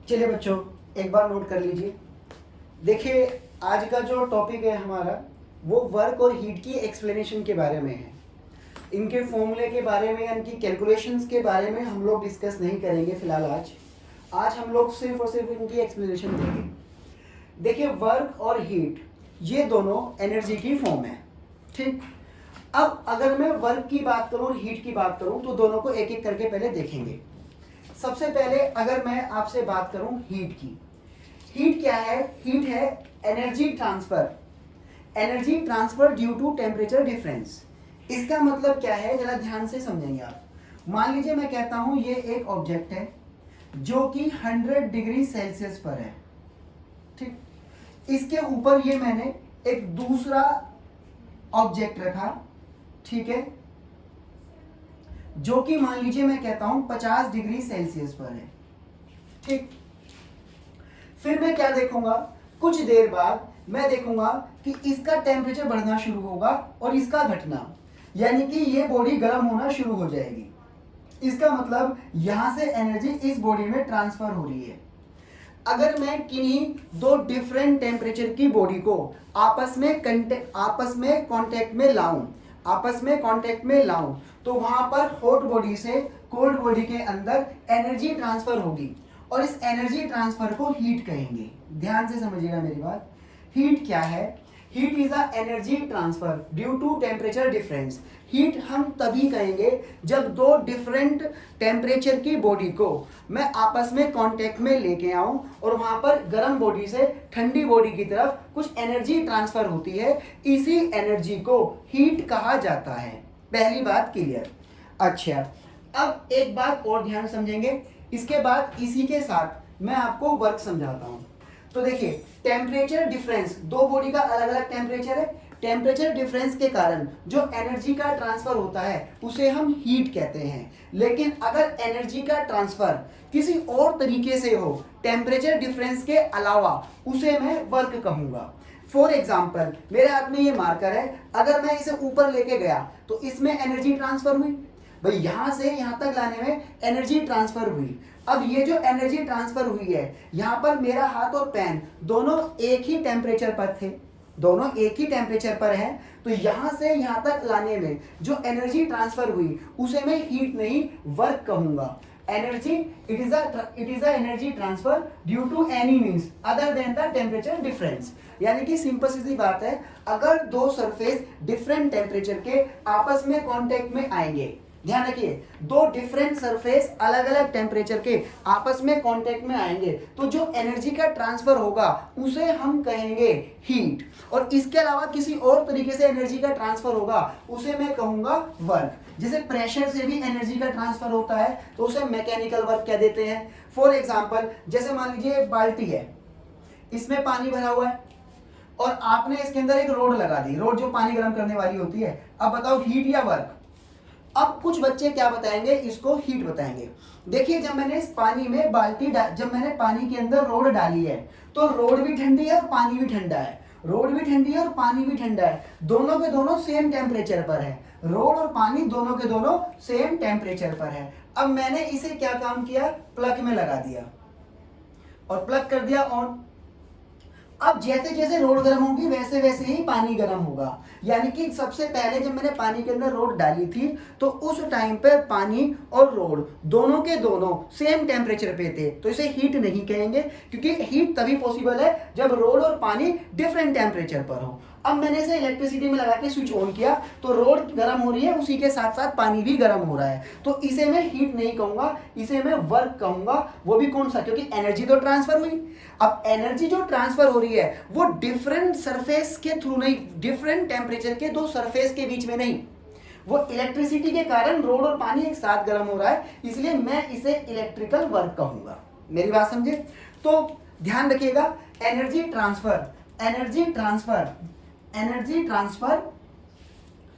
चलिए बच्चों, एक बार नोट कर लीजिए। देखिए, आज का जो टॉपिक है हमारा वो वर्क और हीट की एक्सप्लेनेशन के बारे में है। इनके फॉर्मूले के बारे में, इनकी कैलकुलेशंस के बारे में हम लोग डिस्कस नहीं करेंगे फिलहाल। आज हम लोग सिर्फ और सिर्फ इनकी एक्सप्लेनेशन देंगे। देखिए, वर्क और हीट ये दोनों एनर्जी की फॉर्म है, ठीक। अब अगर मैं वर्क की बात करूं और हीट की बात करूं तो दोनों को एक एक करके पहले देखेंगे। सबसे पहले अगर मैं आपसे बात करूं हीट की, हीट क्या है? हीट है energy transfer, energy transfer due to temperature difference. इसका मतलब क्या है, जरा ध्यान से समझेंगे आप। मान लीजिए मैं कहता हूं ये एक ऑब्जेक्ट है जो कि 100 डिग्री सेल्सियस पर है, ठीक। इसके ऊपर ये मैंने एक दूसरा ऑब्जेक्ट रखा, ठीक है, जो कि मान लीजिए मैं कहता हूं 50 डिग्री सेल्सियस पर है, ठीक। फिर मैं क्या देखूंगा, कुछ देर बाद मैं देखूंगा कि इसका टेम्परेचर बढ़ना शुरू होगा और इसका घटना, यानी कि ये बॉडी गर्म होना शुरू हो जाएगी। इसका मतलब यहां से एनर्जी इस बॉडी में ट्रांसफर हो रही है। अगर मैं किन्हीं दो डिफरेंट टेम्परेचर की बॉडी को आपस में कांटेक्ट में लाऊं तो वहां पर हॉट बॉडी से कोल्ड बॉडी के अंदर एनर्जी ट्रांसफर होगी और इस एनर्जी ट्रांसफर को हीट कहेंगे। ध्यान से समझिएगा मेरी बात। हीट क्या है? Heat is a energy transfer due to temperature difference. Heat हम तभी कहेंगे जब दो डिफरेंट टेम्परेचर की बॉडी को मैं आपस में कांटेक्ट में लेके आऊं और वहां पर गर्म बॉडी से ठंडी बॉडी की तरफ कुछ एनर्जी ट्रांसफर होती है। इसी एनर्जी को हीट कहा जाता है। पहली बात क्लियर। अच्छा, अब एक बात और ध्यान समझेंगे, इसके बाद इसी के साथ मैं आपको वर्क समझाता हूं। तो देखिए, टेम्परेचर डिफरेंस, दो बॉडी का अलग अलग टेम्परेचर है। टेम्परेचर डिफरेंस के कारण जो एनर्जी का ट्रांसफर होता है उसे हम हीट कहते हैं। लेकिन अगर एनर्जी का ट्रांसफर किसी और तरीके से हो, टेम्परेचर डिफरेंस के अलावा, उसे मैं वर्क कहूंगा। फॉर एग्जाम्पल, मेरे हाथ में ये मार्कर है, अगर मैं इसे ऊपर लेके गया तो इसमें एनर्जी ट्रांसफर हुई, भाई यहां से यहां तक लाने में एनर्जी ट्रांसफर हुई। अब ये जो एनर्जी ट्रांसफर हुई है, यहां पर मेरा हाथ और पेन दोनों एक ही टेम्परेचर पर थे, दोनों एक ही टेम्परेचर पर है, तो यहां से यहां तक लाने में जो एनर्जी ट्रांसफर हुई उसे मैं हीट नहीं वर्क कहूंगा। Energy, it is a energy transfer due to any means other than the temperature difference. यानी कि सिंपल सी बात है, अगर दो सरफेस डिफरेंट टेम्परेचर के आपस में कांटेक्ट में आएंगे, ध्यान रखिए, दो डिफरेंट सरफेस अलग अलग टेम्परेचर के आपस में कांटेक्ट में आएंगे तो जो एनर्जी का ट्रांसफर होगा उसे हम कहेंगे हीट। और इसके अलावा किसी और तरीके से एनर्जी का ट्रांसफर होगा उसे मैं कहूंगा वर्क। जैसे प्रेशर से भी एनर्जी का ट्रांसफर होता है तो उसे मैकेनिकल वर्क कह देते हैं। फॉर एग्जाम्पल, जैसे मान लीजिए एक बाल्टी है, इसमें पानी भरा हुआ है और आपने इसके अंदर एक रोड लगा दी, रोड जो पानी गर्म करने वाली होती है। अब बताओ हीट या वर्क? अब कुछ बच्चे क्या बताएंगे, इसको हीट बताएंगे। देखिए, जब मैंने इस पानी में जब मैंने पानी के अंदर रोड डाली है तो रोड भी ठंडी है और पानी भी ठंडा है, रोड भी ठंडी है और पानी भी ठंडा है, दोनों के दोनों सेम टेम्परेचर पर है। रोड और पानी दोनों के दोनों सेम टेम्परेचर पर है। अब मैंने इसे क्या काम किया, प्लग में लगा दिया और प्लग कर दिया ऑन। अब जैसे जैसे रोड गर्म होगी वैसे वैसे ही पानी गर्म होगा। यानी कि सबसे पहले जब मैंने पानी के अंदर रोड डाली थी तो उस टाइम पे पानी और रोड दोनों के दोनों सेम टेम्परेचर पे थे, तो इसे हीट नहीं कहेंगे, क्योंकि हीट तभी पॉसिबल है जब रोड और पानी डिफरेंट टेम्परेचर पर हो। अब मैंने इसे इलेक्ट्रिसिटी में लगा के स्विच ऑन किया तो रोड गर्म हो रही है, उसी के साथ साथ पानी भी गर्म हो रहा है, तो इसे मैं हीट नहीं कहूंगा, इसे मैं वर्क कहूंगा। वो भी कौन सा? क्योंकि एनर्जी तो ट्रांसफर हुई। अब एनर्जी जो ट्रांसफर हो रही है वो डिफरेंट सरफेस के थ्रू नहीं, डिफरेंट टेम्परेचर के दो सरफेस के बीच में नहीं, वो इलेक्ट्रिसिटी के कारण रोड और पानी एक साथ गर्म हो रहा है, इसलिए मैं इसे इलेक्ट्रिकल वर्क कहूंगा। मेरी बात समझे? तो ध्यान रखिएगा, energy transfer, energy transfer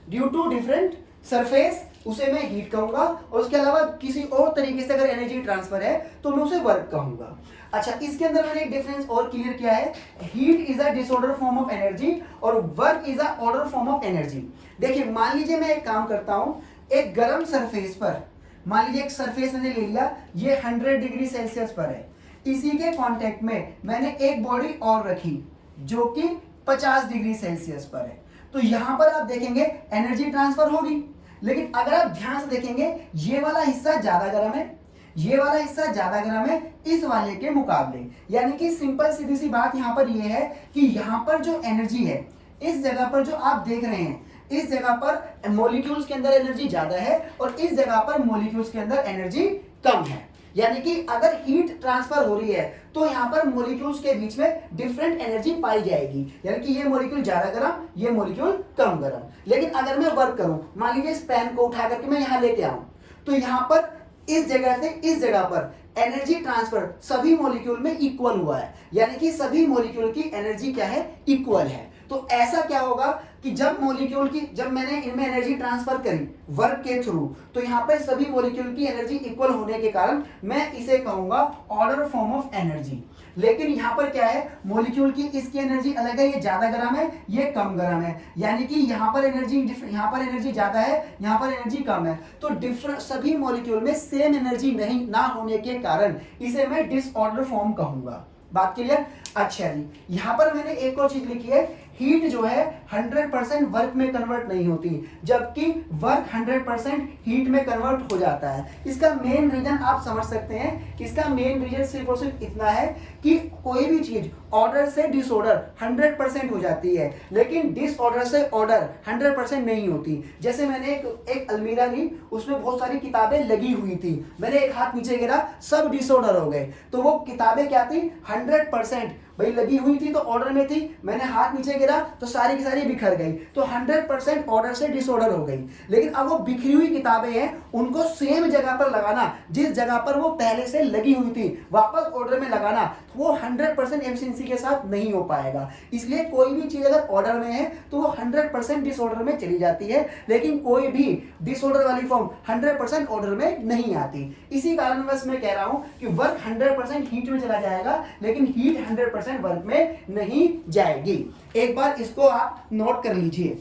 due to different surface, उसे मैं हीट कहूंगा। और उसके अलावा किसी और तरीके से अगर एनर्जी ट्रांसफर है तो मैं उसे वर्क कहूंगा। अच्छा, इसके अंदर मैंने एक डिफरेंस और क्लियर किया है, heat is a disorder form of energy और work is a order form of energy. देखिए, मान लीजिए मैं एक काम करता हूं, एक गर्म सरफेस पर, मान लीजिए एक सरफेस मैंने ले लिया, ये 100 डिग्री सेल्सियस पर है, इसी के कांटेक्ट में मैंने एक बॉडी और रखी जो कि 50 डिग्री सेल्सियस पर है, तो यहां पर आप देखेंगे एनर्जी ट्रांसफर होगी। लेकिन अगर आप ध्यान से देखेंगे ये वाला हिस्सा ज्यादा गर्म है, ये वाला हिस्सा ज्यादा गर्म है इस वाले के मुकाबले। यानी कि सिंपल सीधी सी बात यहां पर ये है कि यहां पर जो एनर्जी है, इस जगह पर जो आप देख रहे हैं, इस जगह पर मॉलिक्यूल्स के अंदर एनर्जी ज्यादा है और इस जगह पर मॉलिक्यूल्स के अंदर एनर्जी कम है। यानी कि अगर हीट ट्रांसफर हो रही है तो यहाँ पर मॉलिक्यूल्स के बीच में डिफरेंट एनर्जी पाई जाएगी। यानी कि ये मॉलिक्यूल ज्यादा गर्म, ये मॉलिक्यूल कम गर्म। लेकिन अगर मैं वर्क करूं, मान लीजिए इस पेन को उठा करके मैं यहाँ लेके आऊं, तो यहाँ पर इस जगह से इस जगह पर एनर्जी ट्रांसफर सभी मॉलिक्यूल में इक्वल हुआ है। यानी कि सभी मॉलिक्यूल की एनर्जी क्या है, इक्वल है। तो ऐसा क्या होगा कि जब मैंने इनमें एनर्जी ट्रांसफर करी वर्क के थ्रू, तो यहाँ पे सभी मॉलिक्यूल की एनर्जी इक्वल होने के कारण मैं इसे कहूंगा ऑर्डर फॉर्म ऑफ एनर्जी। लेकिन यहाँ पर क्या है, मॉलिक्यूल की इसकी एनर्जी अलग है, ये ज्यादा गर्म है, ये कम गर्म है। यानी कि यहाँ पर एनर्जी ज्यादा है, यहाँ पर एनर्जी कम है। तो डिफरेंट सभी मॉलिक्यूल में सेम एनर्जी नहीं ना होने के कारण इसे मैं डिसऑर्डर फॉर्म कहूंगा। बात क्लियर? अच्छा जी, यहां पर मैंने एक और चीज लिखी है, हीट जो है 100% वर्क में कन्वर्ट नहीं होती, जबकि वर्क 100% हीट में कन्वर्ट हो जाता है। इसका मेन रीजन आप समझ सकते हैं, इसका मेन रीजन सिर्फ और सिर्फ इतना है कि कोई भी चीज ऑर्डर से डिसऑर्डर 100% हो जाती है, लेकिन डिसऑर्डर से ऑर्डर 100% नहीं होती। जैसे मैंने एक अलमीरा ली, उसमें बहुत सारी किताबें लगी हुई थी, मैंने एक हाथ नीचे गिरा, सब डिसऑर्डर हो गए। तो वो किताबें क्या थी, 100% भाई लगी हुई थी तो ऑर्डर में थी, मैंने हाथ नीचे गिरा तो सारी की सारी बिखर गई, तो 100% ऑर्डर से डिसऑर्डर हो गई। लेकिन अब वो बिखरी हुई किताबें हैं, उनको सेम जगह पर लगाना, जिस जगह पर वो पहले से लगी हुई थी वापस ऑर्डर में लगाना, वो 100% एफिशिएंसी के साथ नहीं हो पाएगा। इसलिए कोई भी चीज अगर ऑर्डर में है तो वो 100% डिसऑर्डर में चली जाती है, लेकिन कोई भी डिसऑर्डर वाली फॉर्म 100% ऑर्डर में नहीं आती। इसी कारण बस मैं कह रहा हूं कि वर्क 100% हीट में चला जाएगा, लेकिन हीट 100% वर्क में नहीं जाएगी। एक बार इसको आप नोट कर लीजिए।